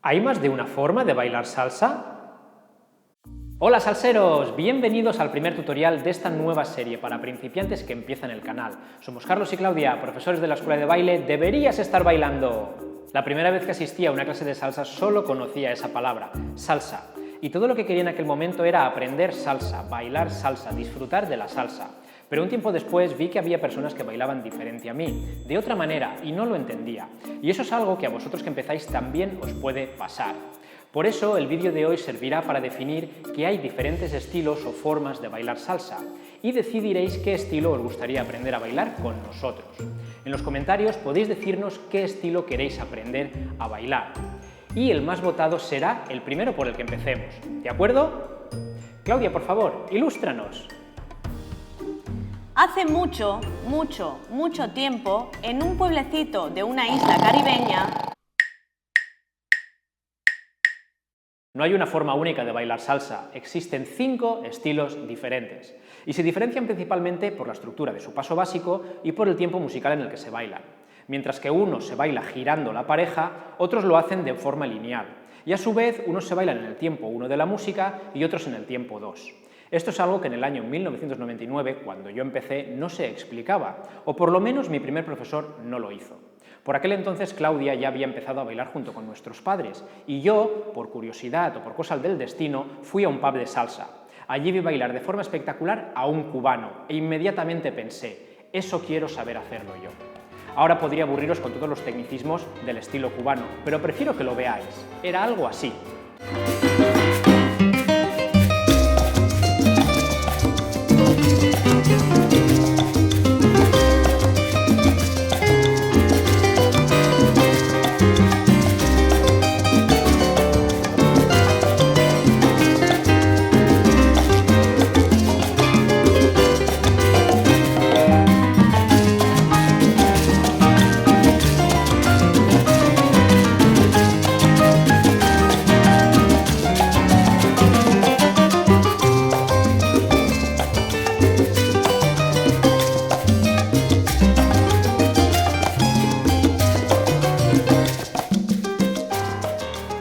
¿Hay más de una forma de bailar salsa? Hola salseros, bienvenidos al primer tutorial de esta nueva serie para principiantes que empieza en el canal. Somos Carlos y Claudia, profesores de la Escuela de Baile Deberías Estar Bailando. La primera vez que asistí a una clase de salsa solo conocía esa palabra, salsa, y todo lo que quería en aquel momento era aprender salsa, bailar salsa, disfrutar de la salsa. Pero un tiempo después vi que había personas que bailaban diferente a mí, de otra manera, y no lo entendía. Y eso es algo que a vosotros que empezáis también os puede pasar. Por eso el vídeo de hoy servirá para definir que hay diferentes estilos o formas de bailar salsa y decidiréis qué estilo os gustaría aprender a bailar con nosotros. En los comentarios podéis decirnos qué estilo queréis aprender a bailar. Y el más votado será el primero por el que empecemos. ¿De acuerdo? Claudia, por favor, ilústranos. Hace mucho tiempo, en un pueblecito de una isla caribeña... No hay una forma única de bailar salsa, existen 5 estilos diferentes y se diferencian principalmente por la estructura de su paso básico y por el tiempo musical en el que se bailan. Mientras que uno se baila girando la pareja, otros lo hacen de forma lineal y a su vez unos se bailan en el tiempo 1 de la música y otros en el tiempo 2. Esto es algo que en el año 1999, cuando yo empecé, no se explicaba, o por lo menos mi primer profesor no lo hizo. Por aquel entonces Claudia ya había empezado a bailar junto con nuestros padres, y yo, por curiosidad o por cosas del destino, fui a un pub de salsa. Allí vi bailar de forma espectacular a un cubano, e inmediatamente pensé, eso quiero saber hacerlo yo. Ahora podría aburriros con todos los tecnicismos del estilo cubano, pero prefiero que lo veáis. Era algo así.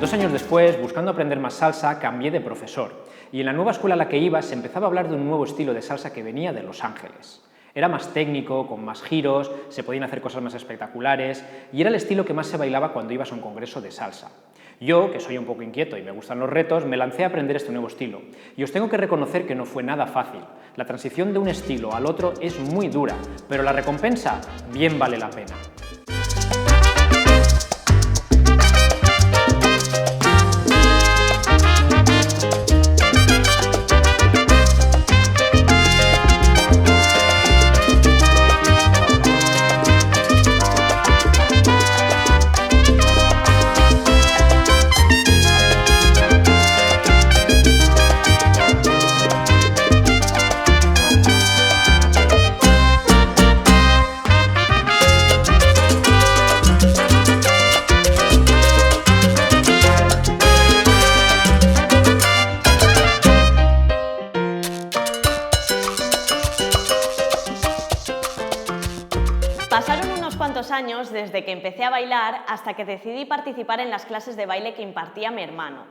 Dos años después, buscando aprender más salsa, cambié de profesor y en la nueva escuela a la que iba se empezaba a hablar de un nuevo estilo de salsa que venía de Los Ángeles. Era más técnico, con más giros, se podían hacer cosas más espectaculares y era el estilo que más se bailaba cuando ibas a un congreso de salsa. Yo, que soy un poco inquieto y me gustan los retos, me lancé a aprender este nuevo estilo y os tengo que reconocer que no fue nada fácil. La transición de un estilo al otro es muy dura, pero la recompensa bien vale la pena. Pasaron unos cuantos años desde que empecé a bailar hasta que decidí participar en las clases de baile que impartía mi hermano.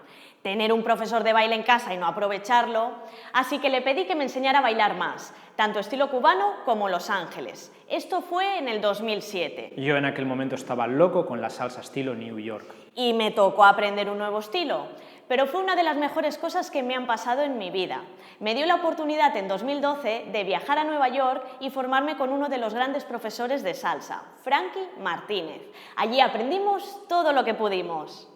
Tener un profesor de baile en casa y no aprovecharlo, así que le pedí que me enseñara a bailar más, tanto estilo cubano como Los Ángeles. Esto fue en el 2007. Yo en aquel momento estaba loco con la salsa estilo New York. Y me tocó aprender un nuevo estilo, pero fue una de las mejores cosas que me han pasado en mi vida. Me dio la oportunidad en 2012 de viajar a Nueva York y formarme con uno de los grandes profesores de salsa, Frankie Martínez. Allí aprendimos todo lo que pudimos.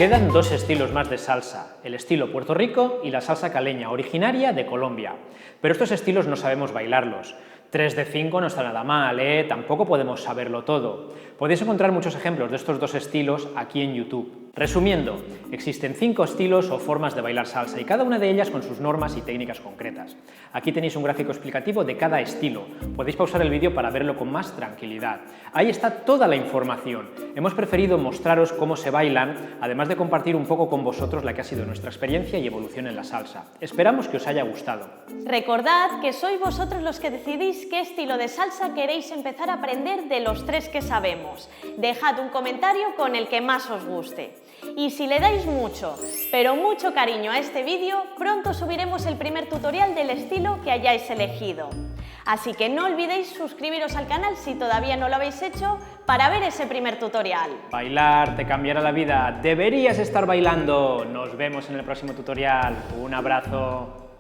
Quedan dos estilos más de salsa, el estilo Puerto Rico y la salsa caleña, originaria de Colombia. Pero estos estilos no sabemos bailarlos. 3 de 5 no está nada mal, tampoco podemos saberlo todo. Podéis encontrar muchos ejemplos de estos dos estilos aquí en YouTube. Resumiendo, existen 5 estilos o formas de bailar salsa y cada una de ellas con sus normas y técnicas concretas. Aquí tenéis un gráfico explicativo de cada estilo. Podéis pausar el vídeo para verlo con más tranquilidad. Ahí está toda la información. Hemos preferido mostraros cómo se bailan, además de compartir un poco con vosotros la que ha sido nuestra experiencia y evolución en la salsa. Esperamos que os haya gustado. Recordad que sois vosotros los que decidís qué estilo de salsa queréis empezar a aprender de los 3 que sabemos. Dejad un comentario con el que más os guste. Y si le dais mucho, pero mucho cariño a este vídeo, pronto subiremos el primer tutorial del estilo que hayáis elegido. Así que no olvidéis suscribiros al canal si todavía no lo habéis hecho para ver ese primer tutorial. Bailar te cambiará la vida. Deberías estar bailando. Nos vemos en el próximo tutorial. Un abrazo.